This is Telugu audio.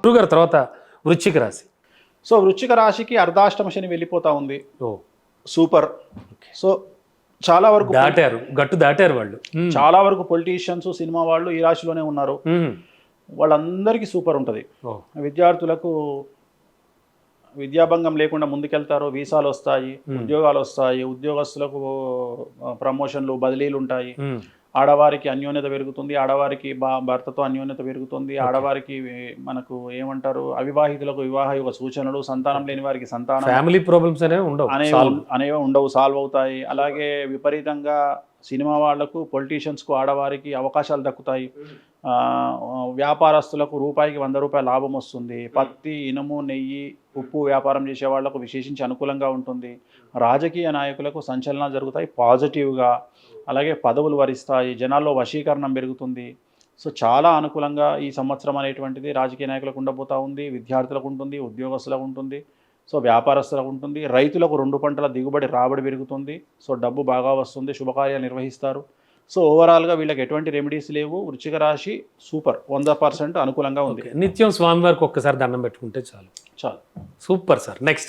గురుగారు తర్వాత వృశ్చిక రాశి. సో వృశ్చిక రాశికి అర్ధాష్టమ శని వెళ్ళిపోతా ఉంది. ఓ సూపర్. సో చాలా వరకు గట్టు దాటారు వాళ్ళు. చాలా వరకు పొలిటీషియన్స్, సినిమా వాళ్ళు ఈ రాశిలోనే ఉన్నారు. వాళ్ళందరికీ సూపర్ ఉంటుంది. విద్యార్థులకు విద్యాభంగం లేకుండా ముందుకెళ్తారు, వీసాలు వస్తాయి, ఉద్యోగాలు వస్తాయి, ఉద్యోగస్తులకు ప్రమోషన్లు, బదిలీలు ఉంటాయి, ఆడవారికి అన్యోన్యత పెరుగుతుంది, ఆడవారికి భర్తతో అన్యోన్యత పెరుగుతుంది, ఆడవారికి మనకు ఏమంటారు అవివాహితులకు వివాహ యొక్క సూచనలు, సంతానం లేని వారికి సంతానం, ఫ్యామిలీ ప్రాబ్లమ్స్ అనేవి ఉండవు, సాల్వ్ అవుతాయి. అలాగే విపరీతంగా సినిమా వాళ్లకు, పొలిటీషియన్స్కు, ఆడవారికి అవకాశాలు దక్కుతాయి. వ్యాపారస్తులకు రూపాయికి 100 రూపాయల లాభం వస్తుంది. పత్తి, ఇనుము, నెయ్యి, ఉప్పు వ్యాపారం చేసే వాళ్లకు విశేషించి అనుకూలంగా ఉంటుంది. రాజకీయ నాయకులకు సంచలనాలు జరుగుతాయి పాజిటివ్గా. అలాగే పదవులు వరిస్తాయి, జనాల్లో వశీకరణం పెరుగుతుంది. సో చాలా అనుకూలంగా ఈ సంవత్సరం అనేటువంటిది రాజకీయ నాయకులకు ఉండబోతూ ఉంది, విద్యార్థులకు ఉంటుంది, ఉద్యోగస్తులకు ఉంటుంది, సో వ్యాపారస్తులకు ఉంటుంది. రైతులకు 2 పంటల దిగుబడి రాబడి పెరుగుతుంది. సో డబ్బు బాగా వస్తుంది, శుభకార్యాలు నిర్వహిస్తారు. సో ఓవరాల్గా వీళ్ళకి ఎటువంటి రెమెడీస్ లేవు. వృశ్చిక రాశి సూపర్, 100% అనుకూలంగా ఉంది. నిత్యం స్వామివారికి ఒక్కసారి దండం పెట్టుకుంటే చాలు. చాలు. Super sir. నెక్స్ట్